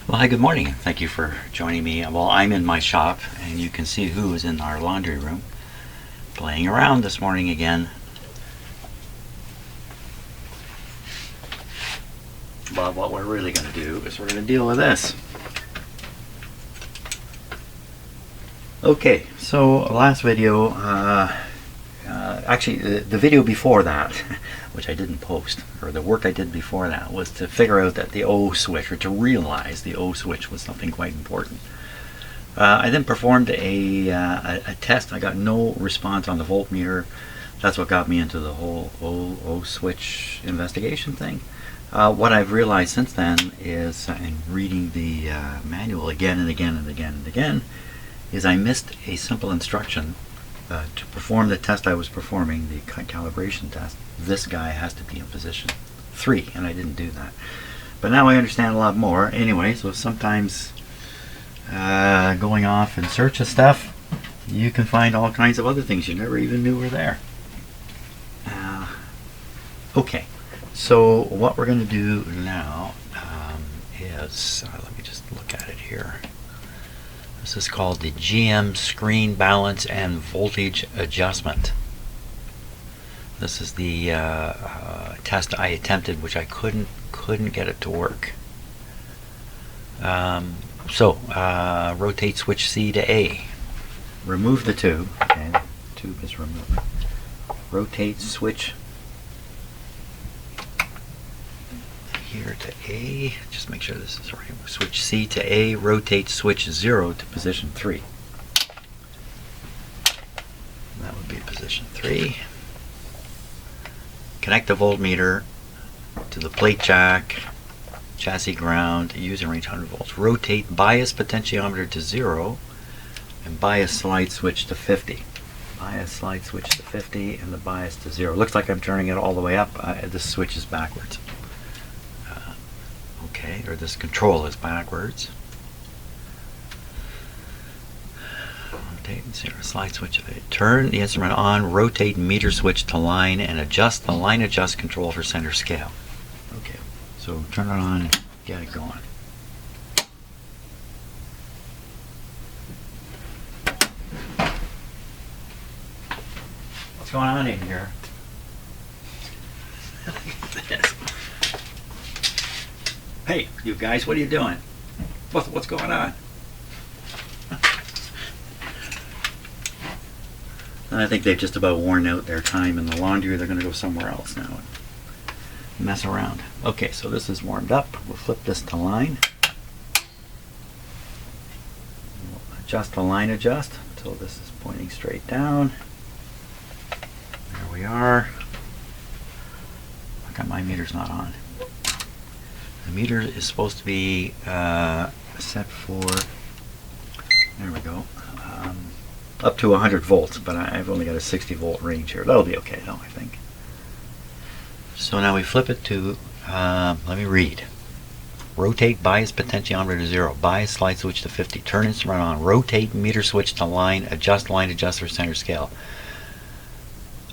Well, hi, good morning. Thank you for joining me. Well, I'm in my shop, and you can see who is in our laundry room playing around this morning again. But what we're really going to do is we're going to deal with this. Okay, so last video, actually the video before that, which I didn't post, or the work I did before that, was to figure out that the O switch, or to realize the O switch was something quite important. I then performed a test. I got no response on the voltmeter. That's what got me into the whole O switch investigation thing. What I've realized since then is, in reading the manual again and again and again and again, is I missed a simple instruction. To perform the test I was performing, the calibration test, this guy has to be in position 3, and I didn't do that. But now I understand a lot more. Anyway, so sometimes going off in search of stuff, you can find all kinds of other things you never even knew were there. Okay, so what we're going to do now is, let me just look at it here. This is called the GM screen balance and voltage adjustment. This is the test I attempted, which I couldn't get it to work. Rotate switch C to A. Remove the tube. Okay, the tube is removed. Rotate switch here to A. Just make sure this is right. Switch C to A. Rotate switch 0 to position 3. That would be position 3. Connect the voltmeter to the plate jack, chassis ground, using range 100 volts. Rotate bias potentiometer to 0 and bias slide switch to 50. Bias slide switch to 50 and the bias to 0. Looks like I'm turning it all the way up. This switch is backwards. Okay, or this control is backwards. Rotate and 0. Slide switch. Turn the instrument on. Rotate meter switch to line and adjust the line adjust control for center scale. Okay, so turn it on and get it going. What's going on in here? Hey, you guys, what are you doing? What's going on? I think they've just about worn out their time in the laundry. They're going to go somewhere else now and mess around. Okay, so this is warmed up. We'll flip this to line. We'll adjust the line adjust until this is pointing straight down. There we are. How come my meter's not on? The meter is supposed to be set for, there we go, up to 100 volts, but I've only got a 60 volt range here. That'll be okay though, I think. So now we flip it to, let me read. Rotate bias potentiometer to 0, bias slide switch to 50, turn instrument on, rotate meter switch to line adjust for center scale.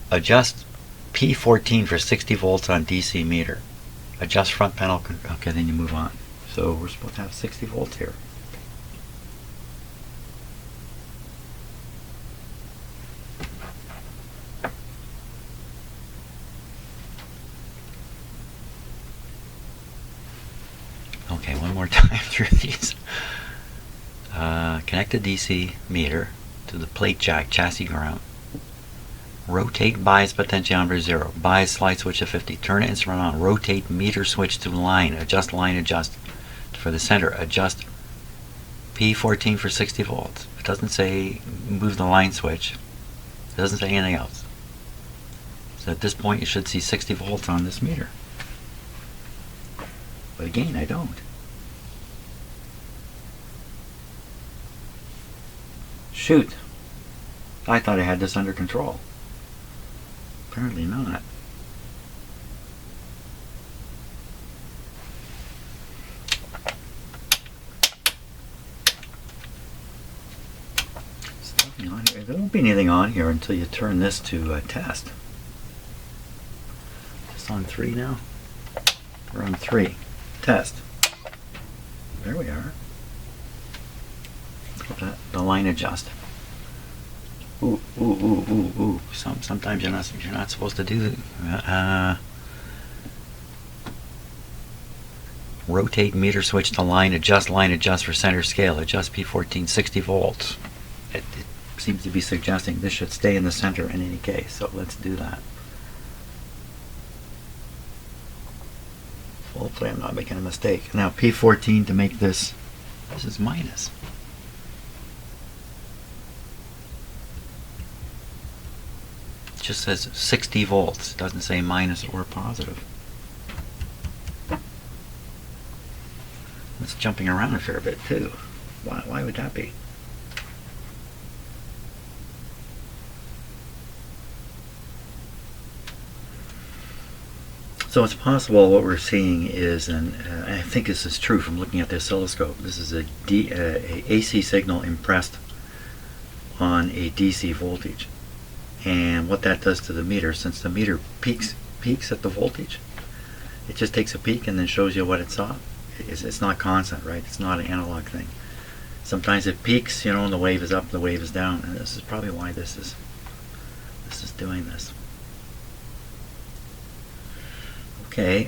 Adjust P14 for 60 volts on DC meter. Adjust front panel. Okay, then you move on. So we're supposed to have 60 volts here. Okay, one more time through these. Connect the DC meter to the plate jack, chassis ground. Rotate bias potentiometer 0. Bias slide switch to 50. Turn instrument on. Rotate meter switch to line adjust for the center. Adjust P14 for 60 volts. It doesn't say move the line switch. It doesn't say anything else. So at this point you should see 60 volts on this meter. But again, I don't. Shoot. I thought I had this under control. Apparently not. There won't be anything on here until you turn this to test. Just on 3 now? We're on 3. Test. there we are. The line adjust. Ooh, ooh, ooh, ooh, ooh. Sometimes you're not supposed to do that. Rotate meter switch to line adjust for center scale. Adjust P14 60 volts. It seems to be suggesting this should stay in the center in any case. So let's do that. Hopefully I'm not making a mistake. Now P14 to make this is minus. It just says 60 volts. It doesn't say minus or positive. It's jumping around a fair bit too. Why would that be? So it's possible what we're seeing is, and I think this is true from looking at the oscilloscope, this is a AC signal impressed on a DC voltage. And what that does to the meter, since the meter peaks at the voltage, it just takes a peak and then shows you what it saw. It's not constant, right? It's not an analog thing. Sometimes it peaks, and the wave is up, the wave is down, and this is probably why this is doing this. Okay,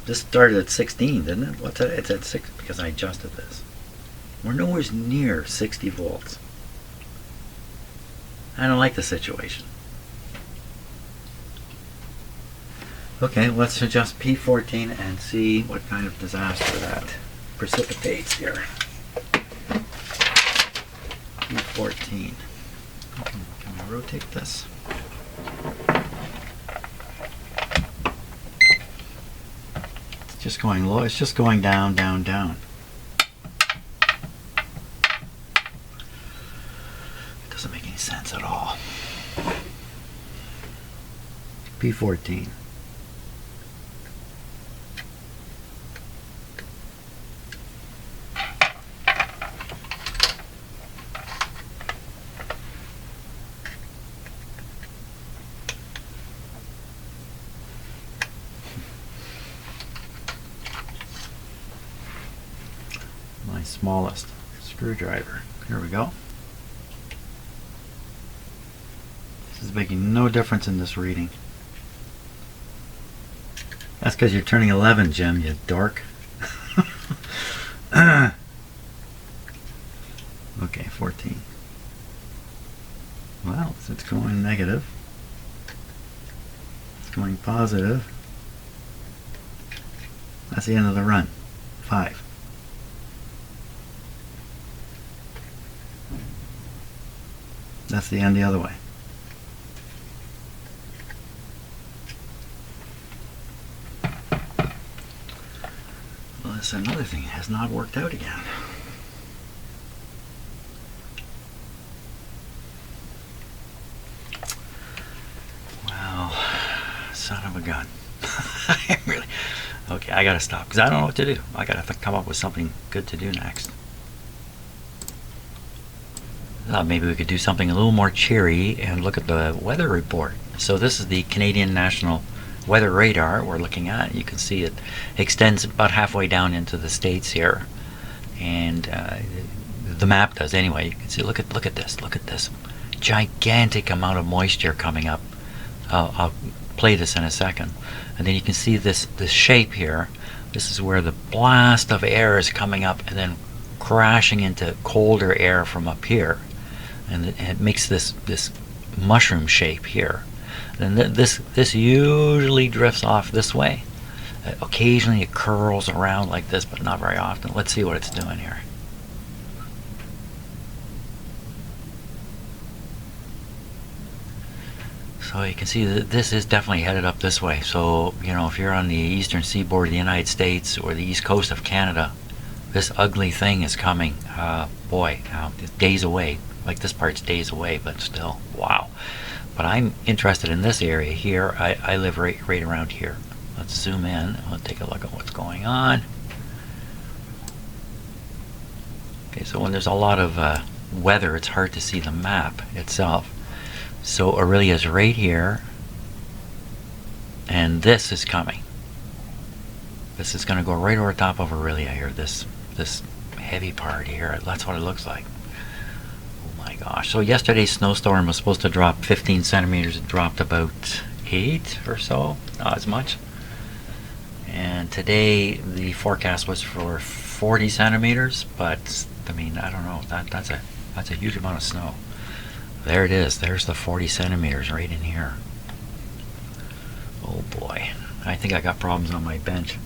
this started at 16, didn't it? What's that? It's at 6 because I adjusted this. We're nowhere near 60 volts. I don't like the situation. Okay, let's adjust P14 and see what kind of disaster that precipitates here. P14. Can I rotate this? It's just going low. It's just going down, down, down. It doesn't make any sense at all. P14. My smallest screwdriver. Here we go. This is making no difference in this reading. That's because you're turning 11, Jim, you dork. Okay, 14. Well, it's going negative. It's going positive. That's the end of the run. 5. That's the end the other way. Well, that's another thing. It has not worked out again. Well, son of a gun. Really. Okay, I gotta stop because I don't know what to do. I gotta come up with something good to do next. Thought maybe we could do something a little more cheery and look at the weather report. So this is the Canadian National Weather Radar we're looking at. You can see it extends about halfway down into the States here, and the map does anyway. You can see. Look at this. Look at this gigantic amount of moisture coming up. I'll play this in a second, and then you can see this shape here. This is where the blast of air is coming up and then crashing into colder air from up here. And it makes this mushroom shape here. And this usually drifts off this way. Occasionally it curls around like this, but not very often. Let's see what it's doing here. So you can see that this is definitely headed up this way. So, if you're on the eastern seaboard of the United States or the east coast of Canada, this ugly thing is coming. Boy, now it's days away. Like this part's days away, but still, wow. But I'm interested in this area here. I live right around here. Let's zoom in. Let's take a look at what's going on. Okay, so when there's a lot of weather, it's hard to see the map itself. So Aurelia's right here, and this is coming. This is going to go right over top of Aurelia here. This heavy part here. That's what it looks like. Oh my gosh. So yesterday's snowstorm was supposed to drop 15 centimeters. It dropped about 8 or so. Not as much. And today the forecast was for 40 centimeters. But I mean, I don't know. That's a huge amount of snow. There it is. There's the 40 centimeters right in here. Oh boy. I think I got problems on my bench.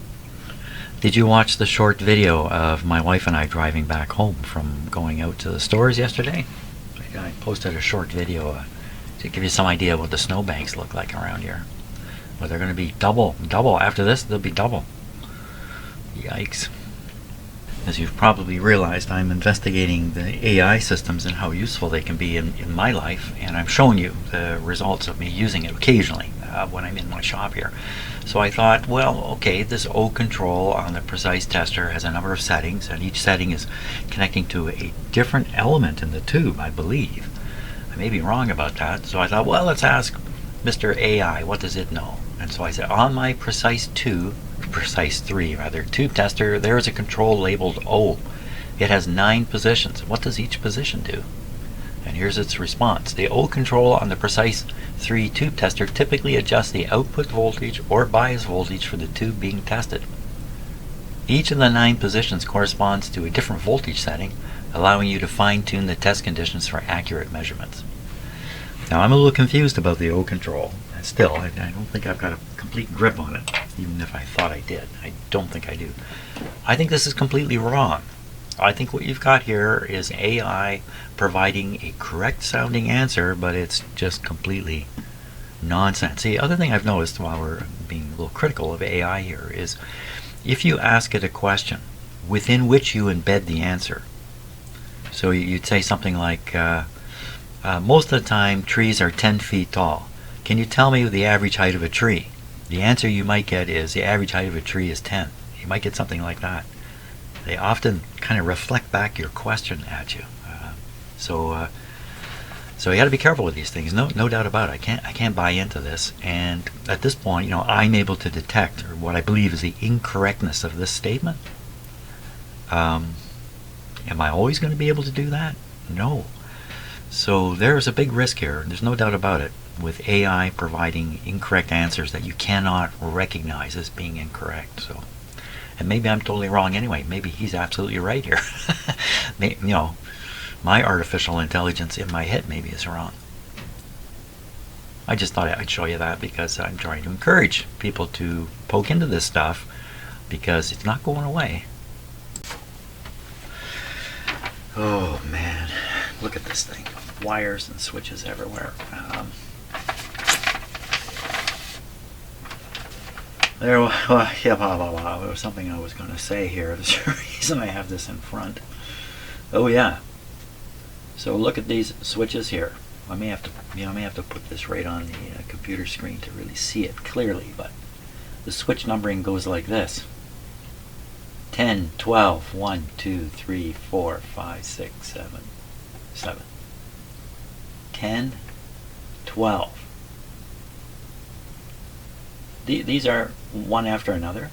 Did you watch the short video of my wife and I driving back home from going out to the stores yesterday? I posted a short video to give you some idea what the snowbanks look like around here. Well, they're going to be double. After this, they'll be double. Yikes. As you've probably realized, I'm investigating the AI systems and how useful they can be in my life, and I'm showing you the results of me using it occasionally when I'm in my shop here. So I thought, well, okay, this O control on the precise tester has a number of settings, and each setting is connecting to a different element in the tube, I believe. I may be wrong about that. So I thought, well, let's ask Mr. AI, what does it know? And so I said, on my precise 3 tube tester, there is a control labeled O. It has 9 positions. What does each position do? And here's its response. The O control on the precise 3 tube tester typically adjusts the output voltage or bias voltage for the tube being tested. Each of the 9 positions corresponds to a different voltage setting, allowing you to fine-tune the test conditions for accurate measurements. Now I'm a little confused about the O control. Still, I don't think I've got a complete grip on it, even if I thought I did. I don't think I do. I think this is completely wrong. I think what you've got here is AI providing a correct sounding answer, but it's just completely nonsense. The other thing I've noticed while we're being a little critical of AI here is if you ask it a question within which you embed the answer. So you'd say something like, most of the time trees are 10 feet tall. Can you tell me the average height of a tree? The answer you might get is the average height of a tree is 10. You might get something like that. They often kind of reflect back your question at you. So you got to be careful with these things. No doubt about it. I can't buy into this. And at this point, I'm able to detect what I believe is the incorrectness of this statement. Am I always going to be able to do that? No. So there's a big risk here. There's no doubt about it, with AI providing incorrect answers that you cannot recognize as being incorrect. So, and maybe I'm totally wrong anyway. Maybe he's absolutely right here. My artificial intelligence in my head maybe is wrong. I just thought I'd show you that because I'm trying to encourage people to poke into this stuff because it's not going away. Oh man, look at this thing. Wires and switches everywhere. There was something I was going to say here. There's a reason I have this in front. Oh yeah. So look at these switches here. I may have to put this right on the computer screen to really see it clearly. But the switch numbering goes like this: 10, 12, 1, 2, 3, 4, 5, 6, 7, 7. 10, 12. These are one after another.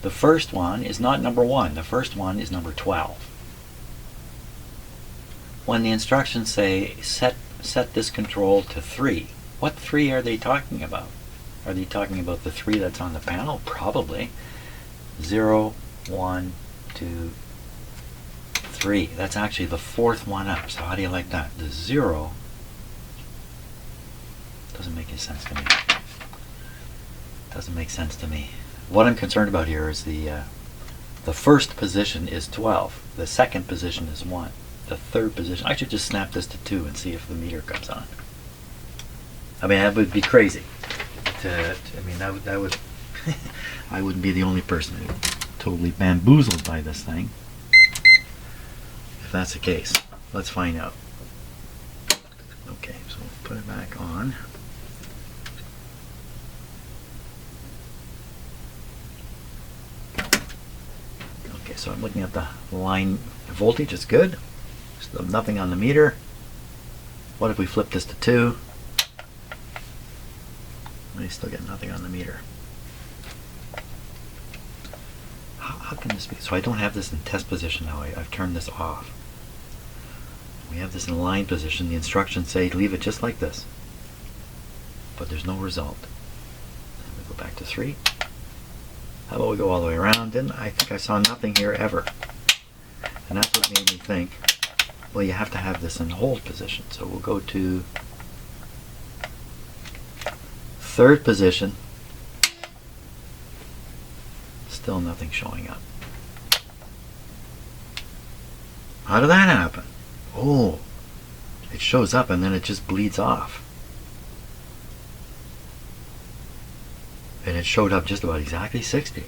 The first one is not number 1. The first one is number 12. When the instructions say set this control to 3, what 3 are they talking about? Are they talking about the 3 that's on the panel? Probably. 0, 1, 2, 3. That's actually the 4th one up. So how do you like that? The 0 doesn't make any sense to me. Doesn't make sense to me. What I'm concerned about here is the first position is 12. The second position is 1. The third position, I should just snap this to 2 and see if the meter comes on. I mean, that would be crazy. That would I wouldn't be the only person who's totally bamboozled by this thing. If that's the case, let's find out. Okay, so we'll put it back on. Okay, so I'm looking at the line voltage. It's good. Still nothing on the meter. What if we flip this to 2? We still get nothing on the meter. can this be? So I don't have this in test position now. I've turned this off. We have this in line position. The instructions say leave it just like this. But there's no result. We go back to 3. How about we go all the way around? And I think I saw nothing here ever. And that's what made me think, well, you have to have this in hold position. So we'll go to 3rd position. Still nothing showing up. How did that happen? Oh, it shows up and then it just bleeds off. And it showed up just about exactly 60.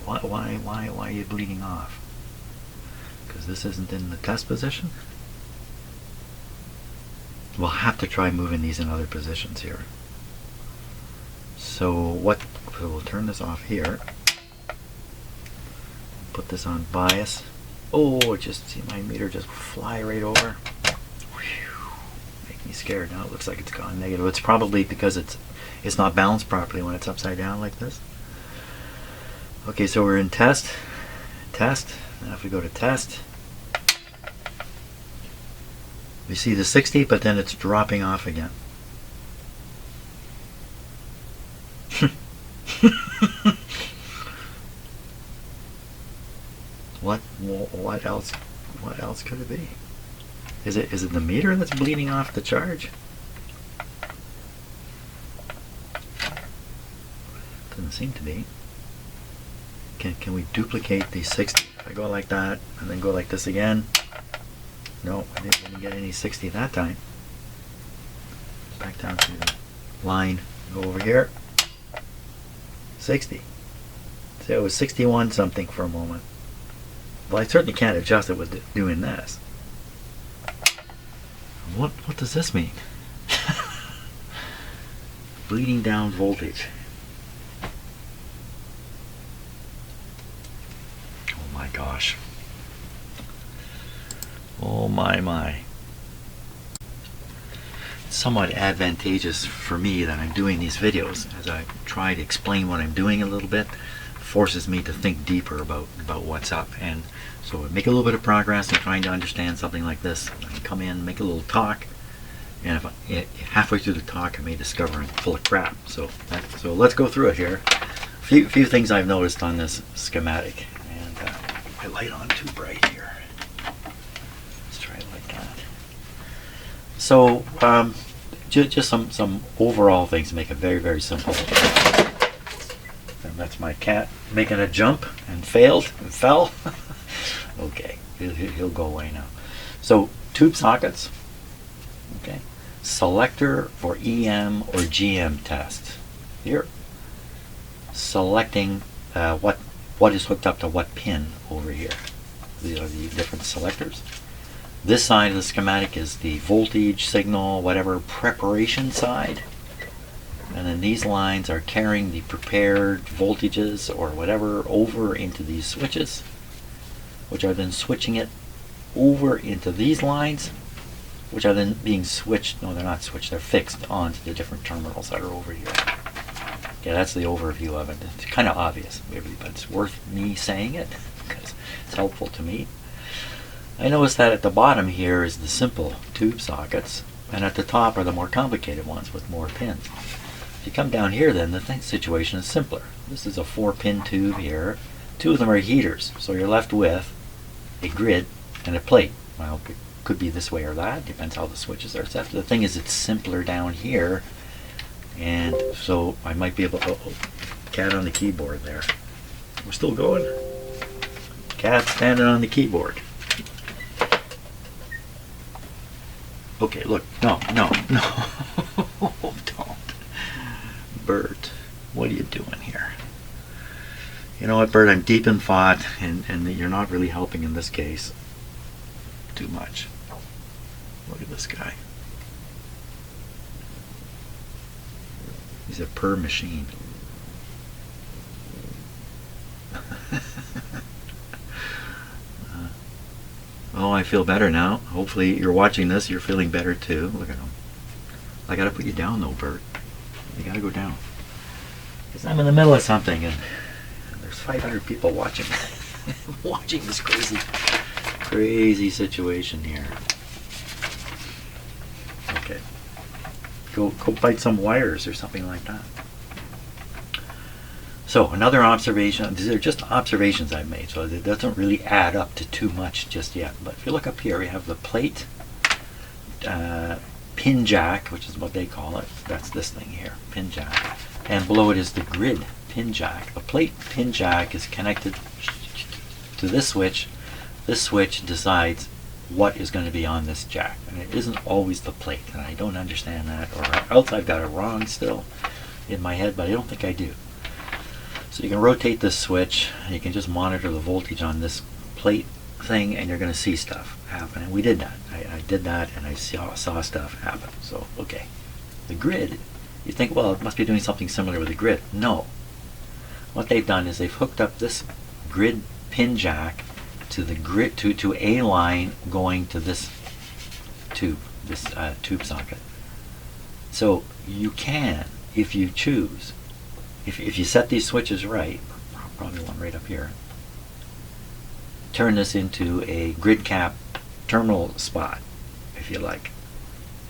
Why are you bleeding off? Because this isn't in the test position? We'll have to try moving these in other positions here. So we'll turn this off here. Put this on bias. Oh, just see my meter just fly right over. Whew. Make me scared. Now it looks like it's gone negative. It's probably because it's not balanced properly when it's upside down like this. Okay, so we're in test. Now if we go to test, we see the 60, but then it's dropping off again. What else? What else could it be? Is it the meter that's bleeding off the charge? Doesn't seem to be. Can we duplicate the 60? If I go like that and then go like this again. No, I didn't get any 60 that time. Back down to the line. Go over here. 60. So it was 61 something for a moment. Well, I certainly can't adjust it with doing this. What does this mean? Bleeding down voltage. Oh my gosh. Oh my. It's somewhat advantageous for me that I'm doing these videos as I try to explain what I'm doing a little bit. Forces me to think deeper about what's up, and so I make a little bit of progress in trying to understand something like this. I can come in, make a little talk, and if halfway through the talk I may discover I'm full of crap. So let's go through it here. A few things I've noticed on this schematic, and my light on too bright here. Let's try it like that. So just some overall things to make it very, very simple. And that's my cat making a jump and failed and fell. Okay, he'll go away now. So tube sockets. Okay, selector for EM or GM test. Here, selecting what is hooked up to what pin over here. These are the different selectors. This side of the schematic is the voltage, signal, whatever preparation side. And then these lines are carrying the prepared voltages or whatever over into these switches, which are then switching it over into these lines, which are then being switched. No, they're not switched. They're fixed onto the different terminals that are over here. Okay, that's the overview of it. It's kind of obvious, maybe, but it's worth me saying it because it's helpful to me. I noticed that at the bottom here is the simple tube sockets, and at the top are the more complicated ones with more pins. If you come down here, then the situation is simpler. This is a 4-pin tube here. 2 of them are heaters, so you're left with a grid and a plate. Well, it could be this way or that, depends how the switches are set. The thing is, it's simpler down here, and so I might be able to... Oh, cat on the keyboard there. We're still going. Cat standing on the keyboard. Okay, look, no. Don't. Bert, what are you doing here? You know what, Bert, I'm deep in thought, and you're not really helping in this case too much. Look at this guy. He's a per machine. Oh, I feel better now. Hopefully you're watching this, you're feeling better too. Look at him. I gotta put you down though, Bert. You gotta go down. because I'm in the middle of something and there's 500 people watching watching this crazy situation here. Okay, go fight some wires or something like that. So another observation, these are just observations I've made, so it doesn't really add up to too much just yet. But if you look up here, we have the plate pin jack, which is what they call it. That's this thing here, pin jack. And below it is the grid pin jack. The plate pin jack is connected to this switch. This switch decides what is going to be on this jack. And it isn't always the plate, and I don't understand that, or else I've got it wrong still in my head, but I don't think I do. So you can rotate this switch, and you can just monitor the voltage on this plate thing, and you're going to see stuff happen. And we did that. I did that, and I saw stuff happen. So, okay. The grid, you think, well, it must be doing something similar with the grid. No. What they've done is they've hooked up this grid pin jack to the grid, to a line going to this tube, tube socket. So you can, if you choose, if you set these switches right, probably one right up here, turn this into a grid cap terminal spot, if you like.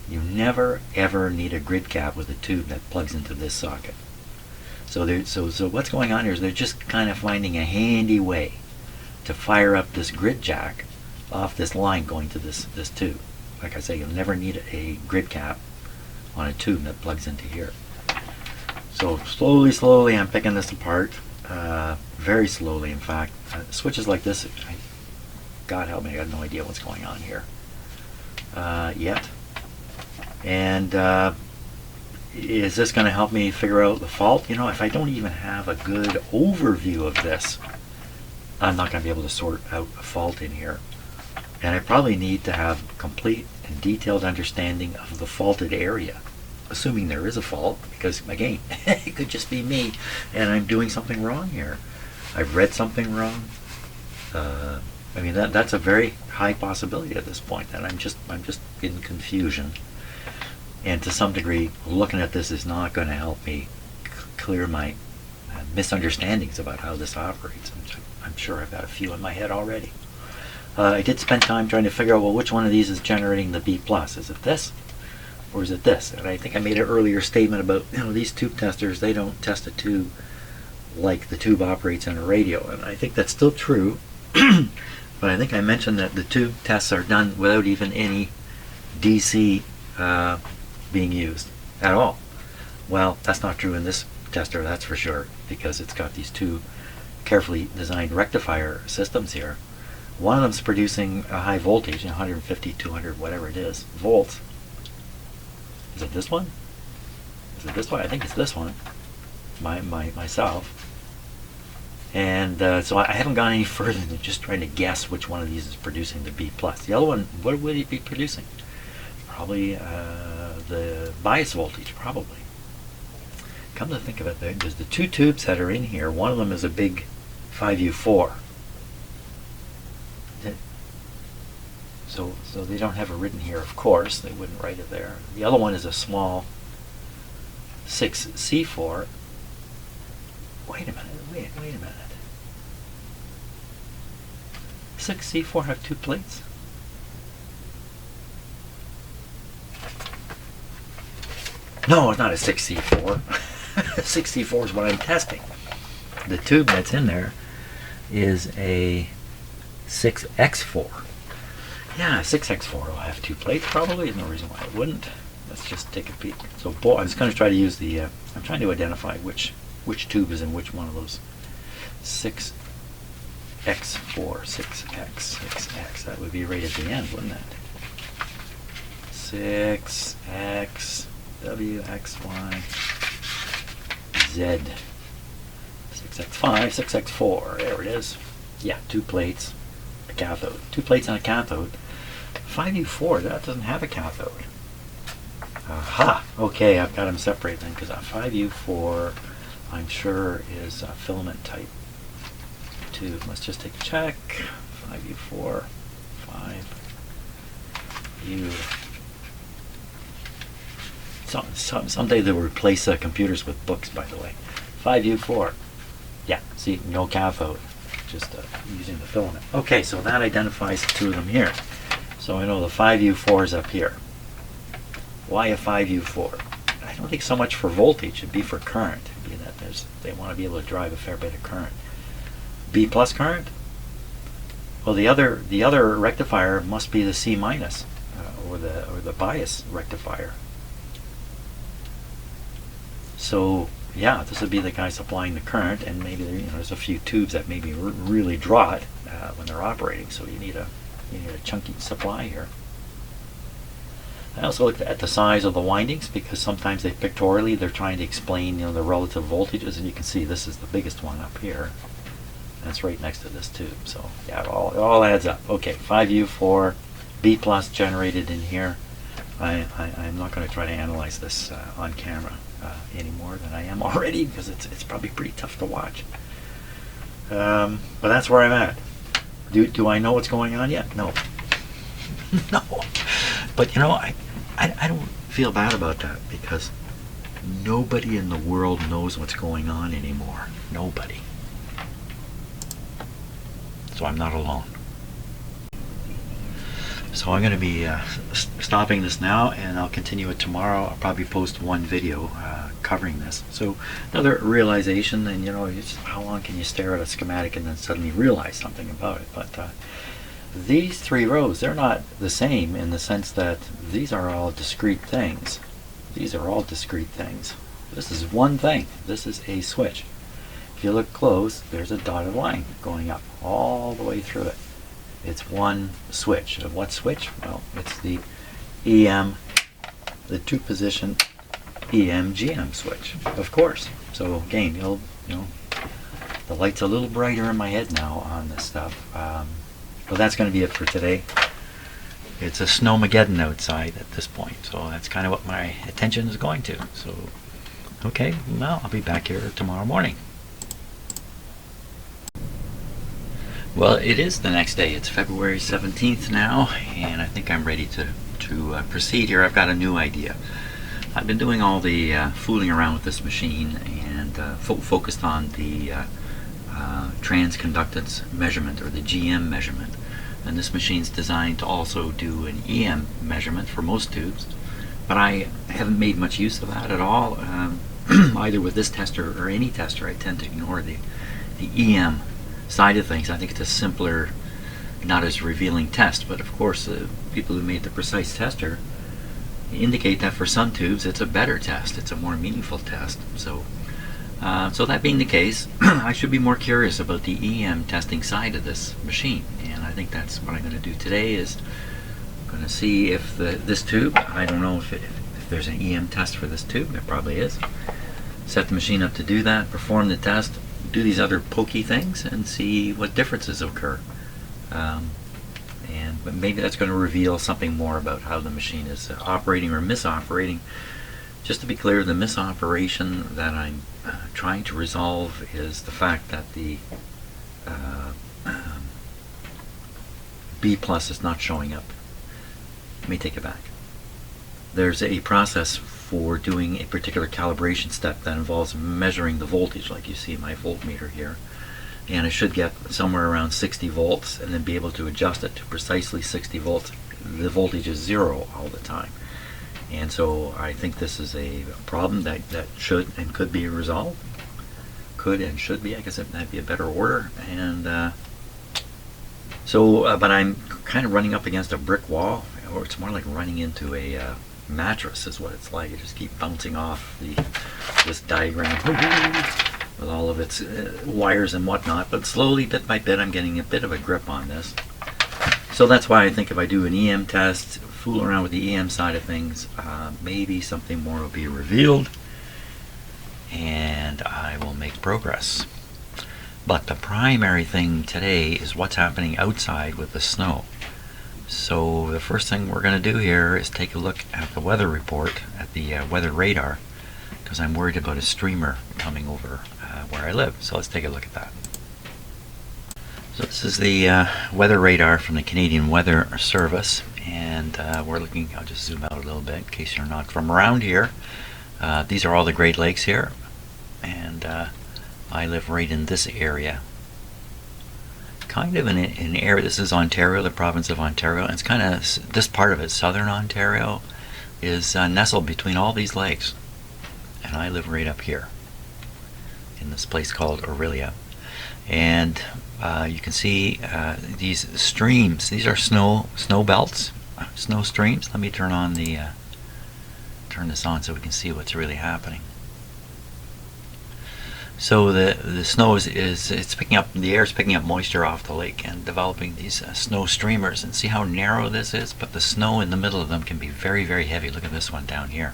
You never ever need a grid cap with a tube that plugs into this socket. So what's going on here is they're just kind of finding a handy way to fire up this grid jack off this line going to this tube. Like I say, you'll never need a grid cap on a tube that plugs into here. So slowly I'm picking this apart, very slowly in fact. Switches like this, God help me, I got no idea what's going on here yet. And is this going to help me figure out the fault? You know, if I don't even have a good overview of this, I'm not going to be able to sort out a fault in here. And I probably need to have complete and detailed understanding of the faulted area, assuming there is a fault, because again, it could just be me and I'm doing something wrong here. I've read something wrong. I mean, that's a very high possibility at this point, and I'm just in confusion. And to some degree, looking at this is not going to help me clear my misunderstandings about how this operates. I'm sure I've got a few in my head already. I did spend time trying to figure out, well, which one of these is generating the B+. Is it this? Or is it this? And I think I made an earlier statement about, you know, these tube testers, they don't test a tube like the tube operates in a radio. And I think that's still true. But I think I mentioned that the tube tests are done without even any DC being used at all. Well, that's not true in this tester, that's for sure, because it's got these two carefully designed rectifier systems here. One of them's producing a high voltage, 150, 200, whatever it is, volts. Is it this one? Is it this one? I think it's this one. Myself. And so I haven't gone any further than just trying to guess which one of these is producing the B+. The other one, what would it be producing? Probably the bias voltage, probably. Come to think of it, there's the two tubes that are in here. One of them is a big 5U4. So they don't have it written here, of course. They wouldn't write it there. The other one is a small 6C4. Wait a minute, wait a minute. 6C4 have two plates? No, it's not a 6C4. 6C4 is what I'm testing. The tube that's in there is a 6X4. Yeah, 6X4 will have two plates probably. There's no reason why it wouldn't. Let's just take a peek. So I was going to try to use the, I'm trying to identify which tube is in which one of those. 6X4, 6X, that would be right at the end, wouldn't it? 6X, W, X, Y, Z. 6X5, 6X4, there it is. Yeah, two plates, a cathode. Two plates and a cathode. 5U4, that doesn't have a cathode. Aha! Okay, I've got them separated then, because 5U4, I'm sure, is a filament type tube. Let's just take a check. 5U4, 5U. Someday they'll replace computers with books, by the way. 5U4. Yeah, see, no cathode, just using the filament. Okay, so that identifies the two of them here. So I know the 5U4 is up here. Why a 5U4? I don't think so much for voltage, it'd be for current. It'd be that they want to be able to drive a fair bit of current. B plus current? Well, the other rectifier must be the C minus, or the bias rectifier. So yeah, this would be the guy supplying the current, and maybe there's a few tubes that maybe really draw it when they're operating. So you need a chunky supply here. I also looked at the size of the windings, because sometimes pictorially they're trying to explain the relative voltages, and you can see this is the biggest one up here. That's right next to this tube. So yeah, it all adds up. Okay, 5U4, B plus generated in here. I'm not going to try to analyze this on camera any more than I am already, because it's probably pretty tough to watch. But that's where I'm at. Do I know what's going on yet? No. No. But I don't feel bad about that, because nobody in the world knows what's going on anymore. Nobody. So I'm not alone. So I'm going to be stopping this now, and I'll continue it tomorrow. I'll probably post one video covering this. So another realization, and how long can you stare at a schematic and then suddenly realize something about it? But these three rows, they're not the same in the sense that these are all discrete things. These are all discrete things. This is one thing. This is a switch. If you look close, there's a dotted line going up all the way through it. It's one switch. What switch? Well, it's the EM, the two-position EM-GM switch, of course. So again, the light's a little brighter in my head now on this stuff. But that's going to be it for today. It's a snowmageddon outside at this point, so that's kind of what my attention is going to. So, okay, well, I'll be back here tomorrow morning. Well, it is the next day. It's February 17th now, and I think I'm ready to proceed here. I've got a new idea. I've been doing all the fooling around with this machine, and focused on the transconductance measurement, or the GM measurement. And this machine's designed to also do an EM measurement for most tubes, but I haven't made much use of that at all. Either with this tester or any tester, I tend to ignore the EM side of things. I think it's a simpler, not as revealing test, but of course the people who made the precise tester indicate that for some tubes it's a better test, it's a more meaningful test. So that being the case, I should be more curious about the EM testing side of this machine, and I think that's what I'm going to do today. Is I'm going to see if this tube, I don't know if there's an EM test for this tube, there probably is. Set the machine up to do that, perform the test, do these other pokey things, and see what differences occur. And maybe that's going to reveal something more about how the machine is operating or misoperating. Just to be clear, the misoperation that I'm trying to resolve is the fact that the B plus is not showing up. Let me take it back. There's a process for doing a particular calibration step that involves measuring the voltage, like you see my voltmeter here, and I should get somewhere around 60 volts and then be able to adjust it to precisely 60 volts. The voltage is 0 all the time, and so I think this is a problem that should and could be resolved. Could and should be, I guess that'd be a better order. And but I'm kind of running up against a brick wall, or it's more like running into a mattress is what it's like. You just keep bouncing off this diagram with all of its wires and whatnot, but slowly, bit by bit, I'm getting a bit of a grip on this. So that's why I think if I do an EM test, fool around with the EM side of things, maybe something more will be revealed, and I will make progress. But the primary thing today is what's happening outside with the snow. So the first thing we're going to do here is take a look at the weather report, at the weather radar, because I'm worried about a streamer coming over where I live. So let's take a look at that. So this is the weather radar from the Canadian Weather Service, and we're looking, I'll just zoom out a little bit in case you're not from around here. These are all the Great Lakes here, and I live right in this area. Kind of in an area, this is Ontario, the province of Ontario, and it's kind of, this part of it, southern Ontario, is nestled between all these lakes. And I live right up here in this place called Aurelia. And you can see these streams. These are snow belts, snow streams. Let me turn on the turn this on so we can see what's really happening. So the snow it's picking up, the air is picking up moisture off the lake and developing these snow streamers. And see how narrow this is? But the snow in the middle of them can be very, very heavy. Look at this one down here.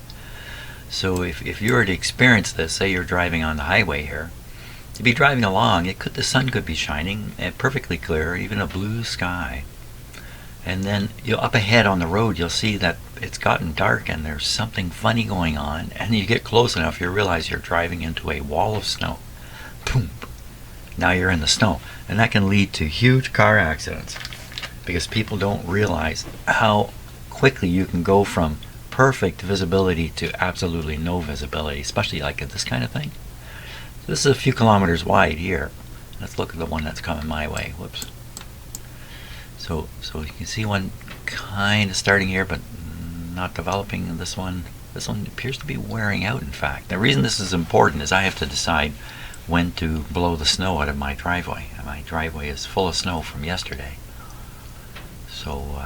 So if you were to experience this, say you're driving on the highway here, to be driving along, the sun could be shining perfectly clear, even a blue sky. And then up ahead on the road, you'll see that it's gotten dark and there's something funny going on. And you get close enough, you realize you're driving into a wall of snow. Boom! Now you're in the snow. And that can lead to huge car accidents because people don't realize how quickly you can go from perfect visibility to absolutely no visibility, especially like this kind of thing. This is a few kilometers wide here. Let's look at the one that's coming my way. Whoops. So you can see one kind of starting here, but not developing. This one appears to be wearing out, in fact. The reason this is important is I have to decide when to blow the snow out of my driveway. And my driveway is full of snow from yesterday. So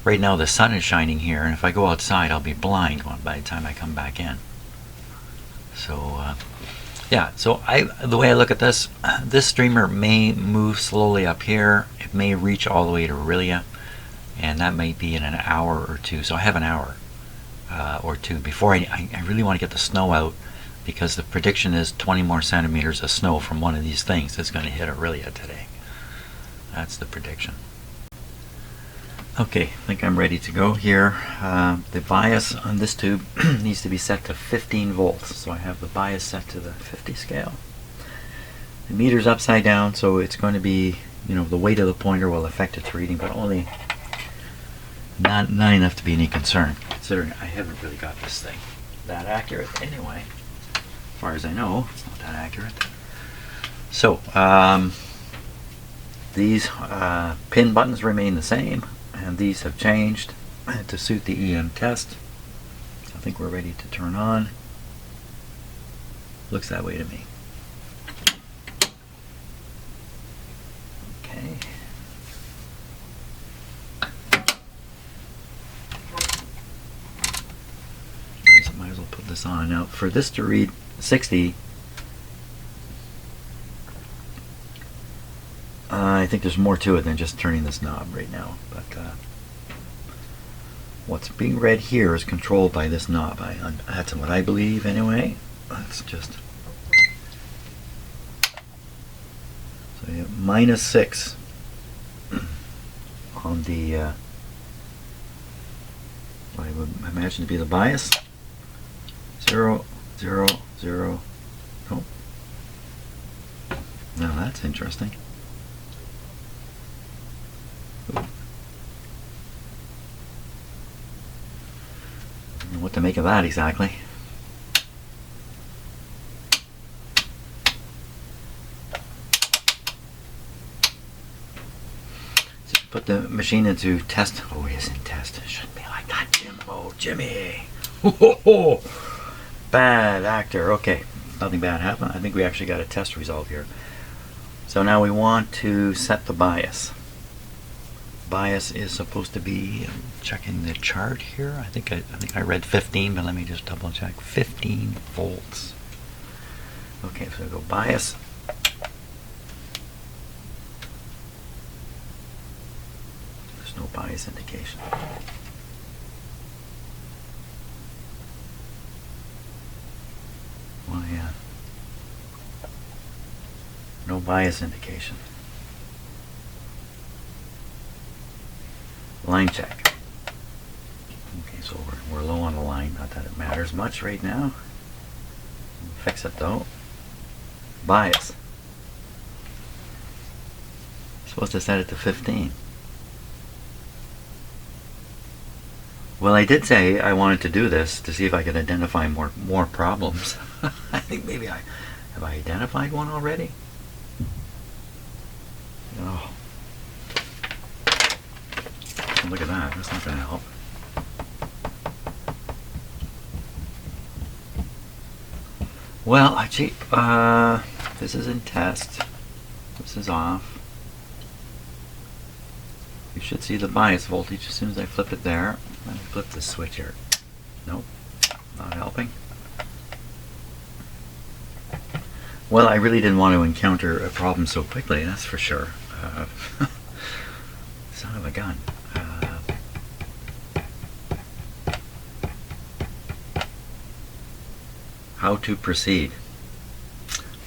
right now the sun is shining here, and if I go outside I'll be blind by the time I come back in. So yeah, so the way I look at this streamer may move slowly up here. It may reach all the way to Aurelia, and that may be in an hour or two. So I have an hour or two before I really want to get the snow out, because the prediction is 20 more centimeters of snow from one of these things that's going to hit Aurelia today. That's the prediction. Okay, I think I'm ready to go here. The bias on this tube needs to be set to 15 volts. So I have the bias set to the 50 scale. The meter's upside down, so it's going to be, the weight of the pointer will affect its reading, but only not enough to be any concern, considering I haven't really got this thing that accurate anyway. As far as I know, it's not that accurate. So, these pin buttons remain the same. And these have changed to suit the EM test. I think we're ready to turn on. Looks that way to me. Okay. Might as well put this on. Now, for this to read 60, I think there's more to it than just turning this knob right now, but what's being read here is controlled by this knob. That's what I believe anyway. Let's just, so you have -6 on the what I would imagine to be the bias. 0, 0, 0. Oh, now that's interesting. What to make of that exactly. So put the machine into test. Oh, it is in test. It shouldn't be like that, Jim. Oh, Jimmy. Oh, bad actor. Okay, nothing bad happened. I think we actually got a test result here. So now we want to set the bias. Bias is supposed to be, I'm checking the chart here. I think I read 15, but let me just double check. 15 volts. Okay, so I go bias. There's no bias indication. Well, yeah. No bias indication. Line check. Okay, so we're low on the line. Not that it matters much right now. Fix it though. Bias. Supposed to set it to 15. Well, I did say I wanted to do this to see if I could identify more problems. I think maybe I Have I identified one already? Oh. Look at that. That's not going to help. Well, actually, this is in test. This is off. You should see the bias voltage as soon as I flip it there. Let me flip this switch here. Nope, not helping. Well, I really didn't want to encounter a problem so quickly, that's for sure. Son of a gun. How to proceed?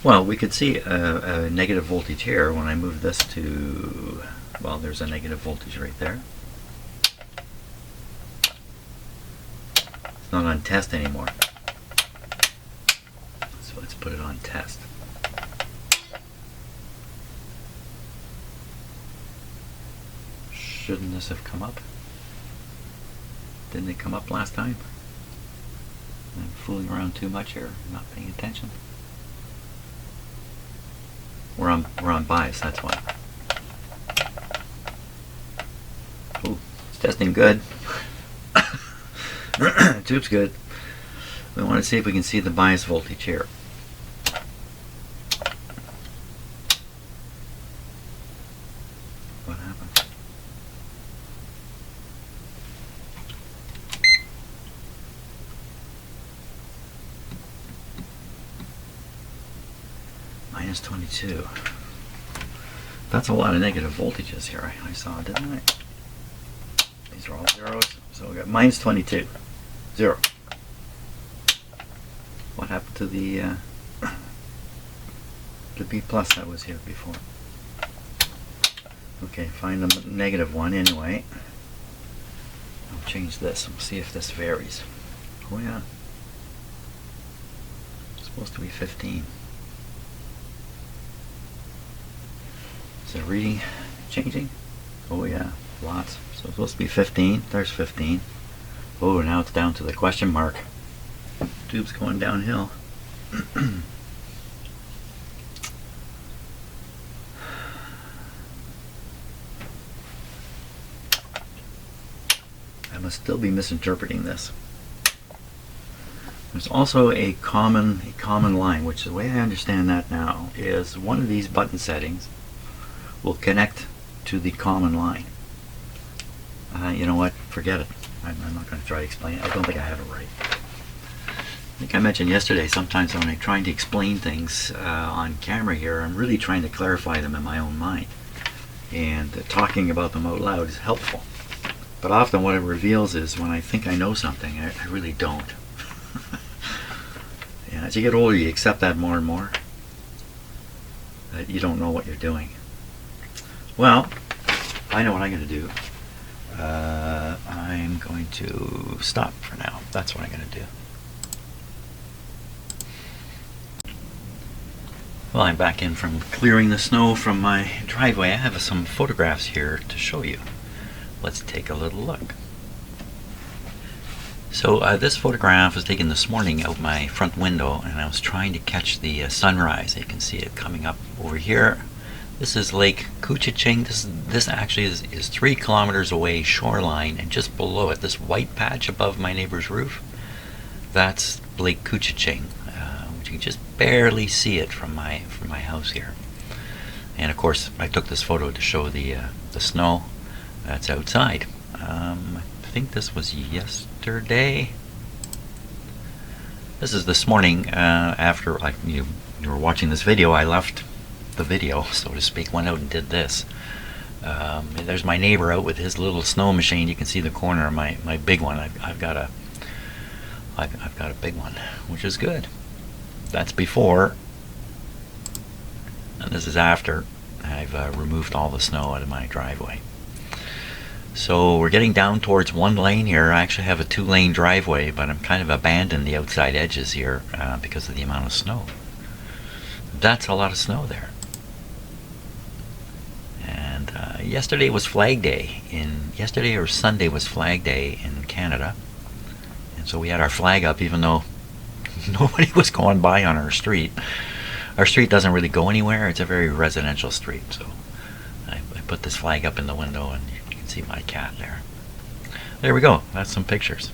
Well, we could see a negative voltage here when I move this to, well, there's a negative voltage right there. It's not on test anymore. So let's put it on test. Shouldn't this have come up? Didn't it come up last time? I'm fooling around too much here, not paying attention. We're on bias, that's why. Ooh, it's testing good. Tube's good. We want to see if we can see the bias voltage here. What happened? Minus 22. That's a lot of negative voltages here. I saw, didn't I? These are all zeros. So we got minus 22. 0. What happened to the B plus that was here before? Okay, find the negative one anyway. I'll change this. We'll see if this varies. Oh yeah. It's supposed to be 15. Is the reading changing? Oh yeah, lots. So it's supposed to be 15. There's 15. Oh, now it's down to the question mark. Tube's going downhill. I must still be misinterpreting this. There's also a common line, which the way I understand that now is one of these button settings will connect to the common line. You know what? Forget it. I'm not going to try to explain it. I don't think I have it right. I think I mentioned yesterday, sometimes when I'm trying to explain things on camera here, I'm really trying to clarify them in my own mind. And talking about them out loud is helpful. But often what it reveals is when I think I know something, I really don't. And as you get older, you accept that more and more. That you don't know what you're doing. Well, I know what I'm going to do. I'm going to stop for now. That's what I'm going to do. Well, I'm back in from clearing the snow from my driveway. I have some photographs here to show you. Let's take a little look. So this photograph was taken this morning out my front window, and I was trying to catch the sunrise. You can see it coming up over here. This is Lake Couchiching. This actually is 3 kilometers away shoreline, and just below it, this white patch above my neighbor's roof, that's Lake Couchiching, which you can just barely see it from my house here. And of course, I took this photo to show the snow that's outside. I think this was yesterday. This is this morning after you were watching this video. I left the video, so to speak, went out and did this. There's my neighbor out with his little snow machine. You can see the corner of my big one. I've got a big one, which is good. That's before, and this is after I've removed all the snow out of my driveway. So we're getting down towards 1 lane here. I actually have a 2-lane driveway, but I'm kind of abandoned the outside edges here because of the amount of snow. That's a lot of snow there. And yesterday was Flag Day. Yesterday or Sunday was Flag Day in Canada. And so we had our flag up even though nobody was going by on our street. Our street doesn't really go anywhere. It's a very residential street, so I put this flag up in the window and you can see my cat there. There we go. That's some pictures.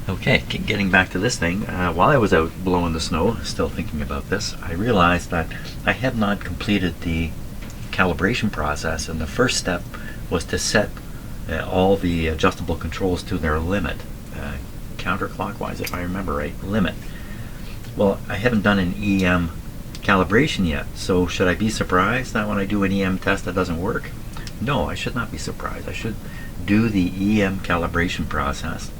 Okay, getting back to this thing, while I was out blowing the snow, still thinking about this, I realized that I had not completed the calibration process, and the first step was to set all the adjustable controls to their limit, counterclockwise if I remember right, limit. Well, I haven't done an EM calibration yet, so should I be surprised that when I do an EM test that doesn't work? No, I should not be surprised. I should do the EM calibration process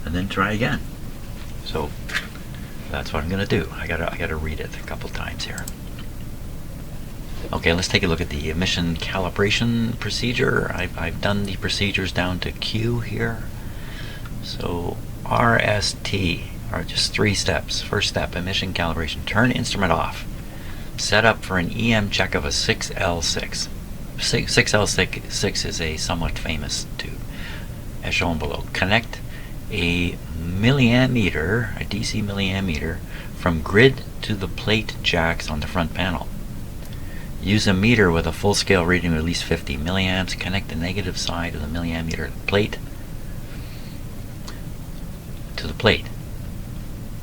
and then try again. So that's what I'm gonna do. I gotta read it a couple times here. Okay, let's take a look at the emission calibration procedure. I've done the procedures down to Q here. So RST are just 3 steps. First step, emission calibration. Turn instrument off. Set up for an EM check of a 6L6. 6L6 is a somewhat famous tube, as shown below. Connect a milliammeter, a DC milliammeter, from grid to the plate jacks on the front panel. Use a meter with a full scale reading of at least 50 milliamps. Connect the negative side of the milliammeter plate to the plate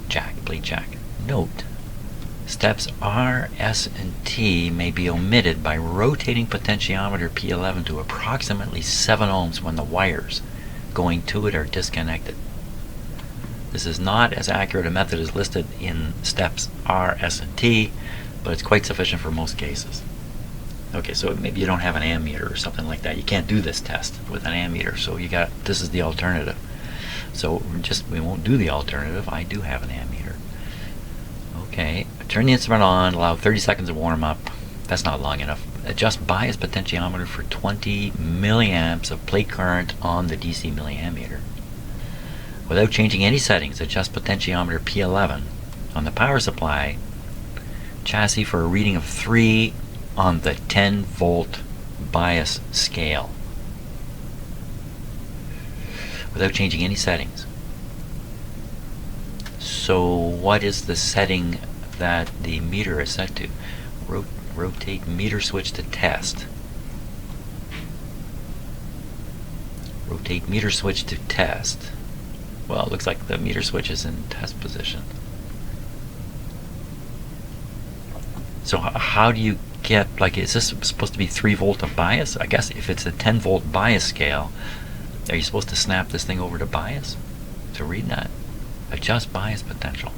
jack. Note, steps R, S, and T may be omitted by rotating potentiometer P11 to approximately 7 ohms when the wires going to it are disconnected. This is not as accurate a method as listed in steps R, S, and T, but it's quite sufficient for most cases. Okay, so maybe you don't have an ammeter or something like that. You can't do this test with an ammeter, so this is the alternative. So we won't do the alternative. I do have an ammeter. Okay, turn the instrument on, allow 30 seconds of warm up. That's not long enough. Adjust bias potentiometer for 20 milliamps of plate current on the DC milliammeter. Without changing any settings, adjust potentiometer P11 on the power supply chassis for a reading of 3 on the 10 volt bias scale. Without changing any settings. So what is the setting that the meter is set to? Rotate meter switch to test. Rotate meter switch to test. Well, it looks like the meter switch is in test position. So how do you get, like, is this supposed to be 3 volt of bias? I guess if it's a 10 volt bias scale, are you supposed to snap this thing over to bias to read that? Adjust bias potential.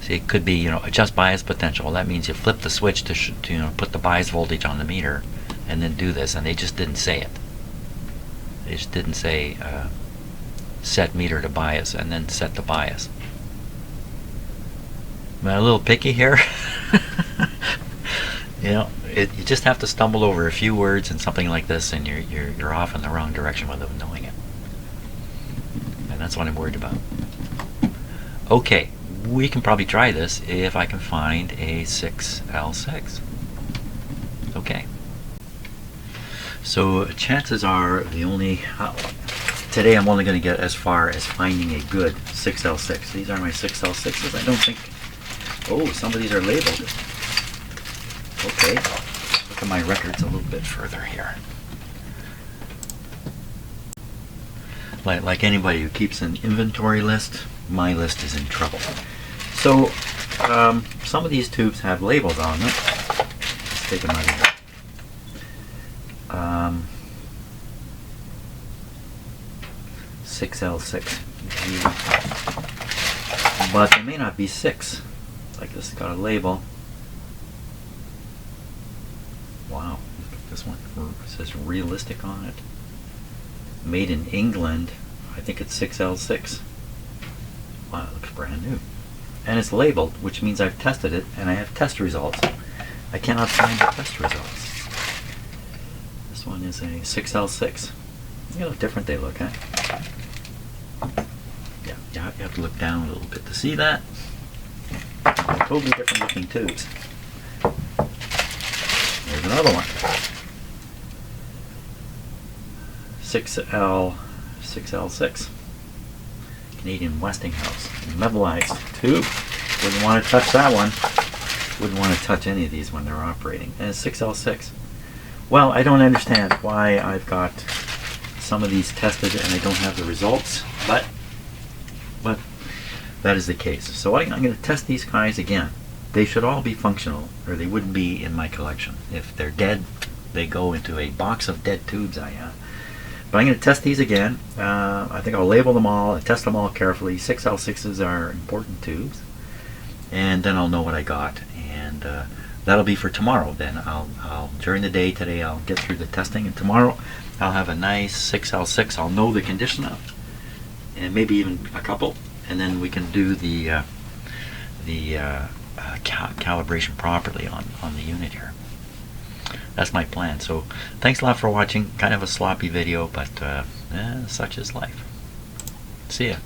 See, it could be, adjust bias potential. Well, that means you flip the switch to put the bias voltage on the meter and then do this, and they just didn't say it. They just didn't say set meter to bias and then set the bias. Am I a little picky here? You just have to stumble over a few words and something like this, and you're off in the wrong direction without knowing it. And that's what I'm worried about. Okay, we can probably try this if I can find a 6L6. Okay. So chances are today I'm only going to get as far as finding a good 6L6. These are my 6L6s. I don't think... Oh, some of these are labeled. Okay. Look at my records a little bit further here. Like anybody who keeps an inventory list, my list is in trouble. So some of these tubes have labels on them. Let's take them out of here. 6L6. But they may not be 6. Like this has got a label. Wow, look at this one. It says realistic on it. Made in England. I think it's 6L6. Wow, it looks brand new. And it's labeled, which means I've tested it and I have test results. I cannot find the test results. This one is a 6L6. Look how different they look, huh? Yeah, you have to look down a little bit to see that. Totally different looking tubes. There's another one. 6L6. Canadian Westinghouse. Metallized tube. Wouldn't want to touch that one. Wouldn't want to touch any of these when they're operating. And it's 6L6. Well, I don't understand why I've got some of these tested and I don't have the results, but that is the case. So I'm going to test these guys again. They should all be functional, or they wouldn't be in my collection. If they're dead, they go into a box of dead tubes I have. But I'm going to test these again. I think I'll label them all and test them all carefully. 6L6s are important tubes. And then I'll know what I got. And that'll be for tomorrow then. I'll during the day today I'll get through the testing, and tomorrow I'll have a nice 6L6. I'll know the condition of, and maybe even a couple, and then we can do the calibration properly on the unit here. That's my plan. So thanks a lot for watching. Kind of a sloppy video, but such is life. See ya.